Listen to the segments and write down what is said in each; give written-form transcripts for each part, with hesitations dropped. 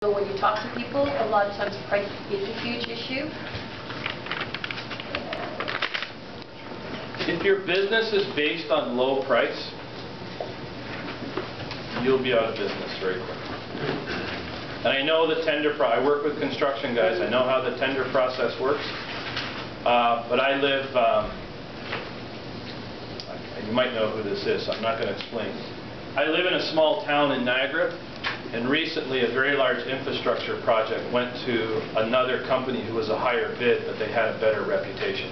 So when you talk to people, a lot of times price is a huge issue. If your business is based on low price, you'll be out of business very quickly. And I know the tender I work with construction guys. I know how the tender process works. But I live, you might know who this is, so I'm not going to explain. I live in a small town in Niagara, and recently a very large infrastructure project went to another company who was a higher bid, but they had a better reputation.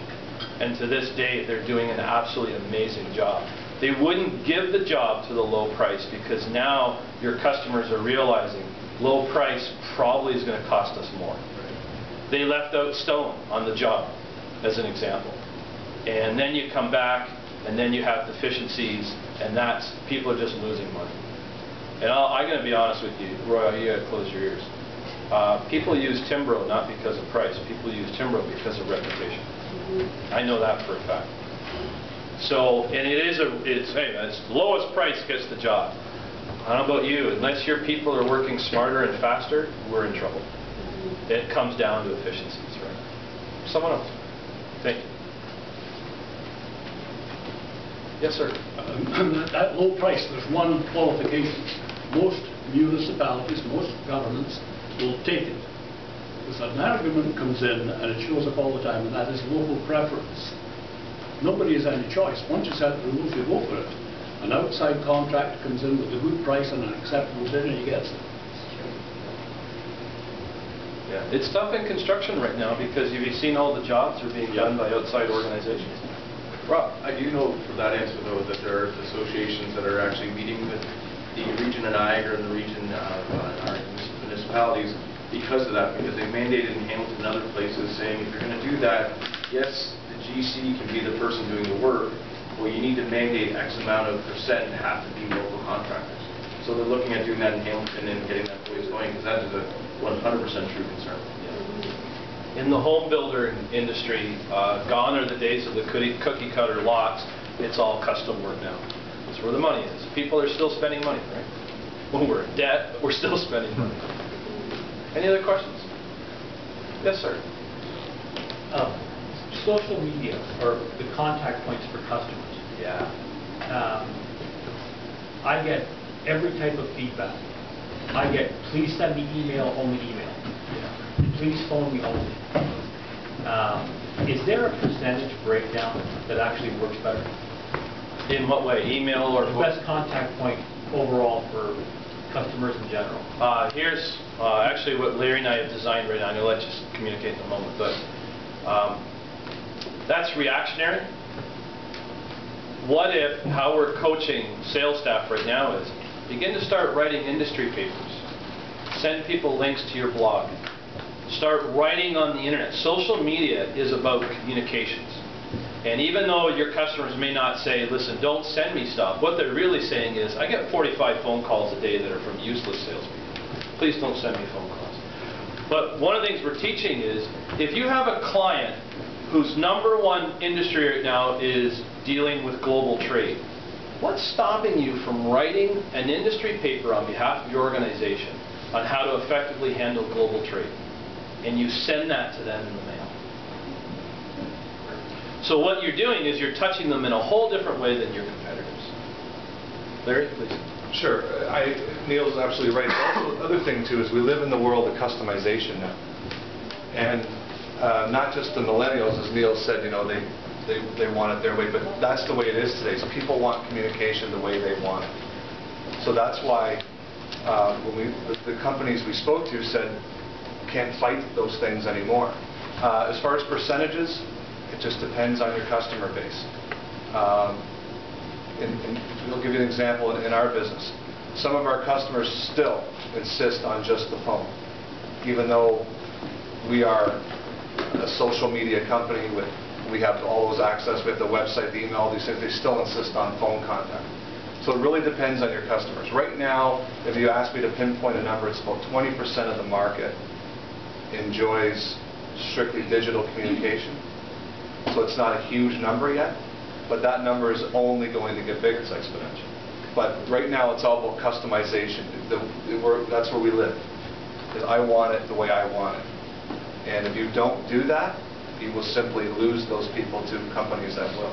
And to this day, they're doing an absolutely amazing job. They wouldn't give the job to the low price because now your customers are realizing low price probably is going to cost us more. They left out stone on the job, as an example. And then you come back, and then you have deficiencies, and that's, people are just losing money. And I'm going to be honest with you, Roy, you got to close your ears. People use Timbro not because of price. People use Timbro because of reputation. I know that for a fact. So, and it's the lowest price gets the job. I don't know about you, unless your people are working smarter and faster, we're in trouble. It comes down to efficiencies, right? Someone else. Thank you. Yes, sir. At low price, there's one qualification. Most municipalities, most governments will take it. Because an argument comes in, and it shows up all the time, and that is local preference. Nobody has any choice. Once you set the rules, you go for it. An outside contractor comes in with a good price and an acceptable bid, and he gets it. Yeah, it's tough in construction right now because you've seen all the jobs are being done by outside organizations. Rob, I do know for that answer, though, that there are associations that are actually meeting with the region of Niagara and the region of our municipalities because of that, because they mandated in Hamilton and other places saying if you're going to do that, yes, the GC can be the person doing the work, well, you need to mandate X amount of percent have to be local contractors. So they're looking at doing that in Hamilton and getting that ways going, because that is a 100% true concern. In the home builder industry, gone are the days of the cookie cutter lots. It's all custom work now. That's where the money is. People are still spending money, right? Well, we're in debt, but we're still spending money. Any other questions? Yes, sir. Social media, or the contact points for customers. Yeah. I get every type of feedback. I get, please send me email, only email. Please phone me only. Is there a percentage breakdown that actually works better? In what way? Email or the best contact point overall for customers in general? Here's actually what Larry and I have designed right now. I'm going to let you communicate in a moment, but that's reactionary. What if, how we're coaching sales staff right now is, begin to start writing industry papers. Send people links to your blog. Start writing on the internet. Social media is about communications. And even though your customers may not say, listen, don't send me stuff, what they're really saying is, I get 45 phone calls a day that are from useless salespeople. Please don't send me phone calls. But one of the things we're teaching is, if you have a client whose #1 industry right now is dealing with global trade, what's stopping you from writing an industry paper on behalf of your organization on how to effectively handle global trade? And you send that to them in the mail. So what you're doing is you're touching them in a whole different way than your competitors. Larry, please. Sure. Neil's absolutely right. Also, the other thing, too, is we live in the world of customization now. And not just the millennials, as Neil said, you know, they want it their way, but that's the way it is today. So people want communication the way they want it. So that's why when the companies we spoke to said, can't fight those things anymore. As far as percentages, it just depends on your customer base. And we'll give you an example in our business. Some of our customers still insist on just the phone, even though we are a social media company we have all those access, we have the website, the email, all these things. They still insist on phone contact. So it really depends on your customers. Right now, if you ask me to pinpoint a number, it's about 20% of the market enjoys strictly digital communication. So it's not a huge number yet, but that number is only going to get bigger. It's exponential. But right now it's all about customization. That's where we live. is I want it the way I want it. And if you don't do that, you will simply lose those people to companies that will.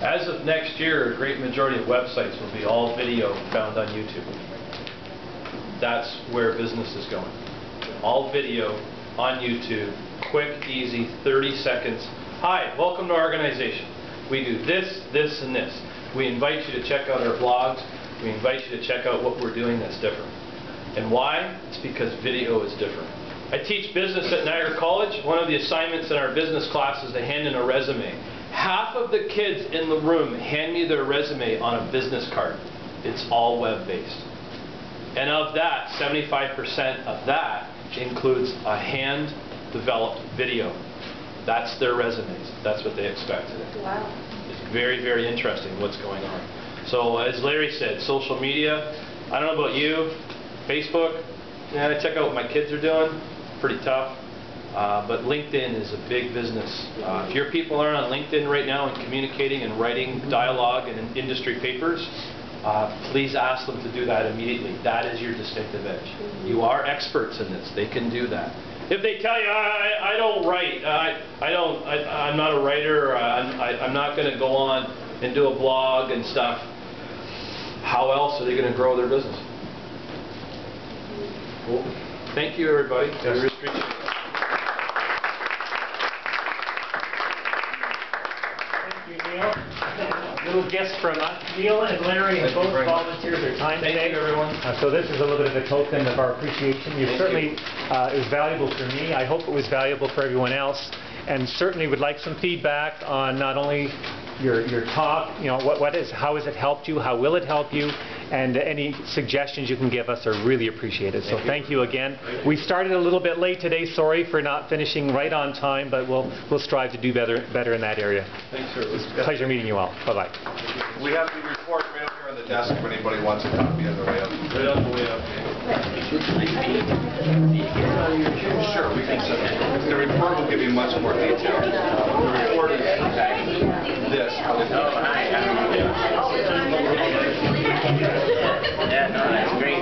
As of next year, a great majority of websites will be all video found on YouTube. That's where business is going. All video on YouTube, quick, easy, 30 seconds. Hi, welcome to our organization. We do this, this, and this. We invite you to check out our blogs. We invite you to check out what we're doing that's different. And why? It's because video is different. I teach business at Niagara College. One of the assignments in our business class is to hand in a resume. Half of the kids in the room hand me their resume on a business card. It's all web-based. And of that, 75% of that includes a hand-developed video. That's their resumes. That's what they expect today. Wow. It's very, very interesting what's going on. So as Larry said, social media, I don't know about you, Facebook, yeah, I check out what my kids are doing, pretty tough. But LinkedIn is a big business. If your people aren't on LinkedIn right now and communicating and writing dialogue and industry papers, please ask them to do that immediately. That is your distinctive edge. You are experts in this. They can do that. If they tell you, I don't write, I'm not a writer, I'm not going to go on and do a blog and stuff, how else are they going to grow their business? Cool. Thank you, everybody. Yes. We really appreciate it. Thank you, Neil. Little gifts from us. Neil and Larry have both volunteered their time today. Thank you, everyone. So this is a little bit of a token of our appreciation. You certainly, it was valuable for me. I hope it was valuable for everyone else. And certainly would like some feedback on not only your talk, you know, how has it helped you, how will it help you, and any suggestions you can give us are really appreciated. So thank you again. We started a little bit late today. Sorry for not finishing right on time, but we'll strive to do better in that area. Thanks, sir. It was a pleasure meeting you all. Bye-bye. We have the report right up here on the desk if anybody wants a copy of the way up. Right on the way up. Sure, we can send it. The report will give you much more detail. The report is this. Yeah, no, that's great.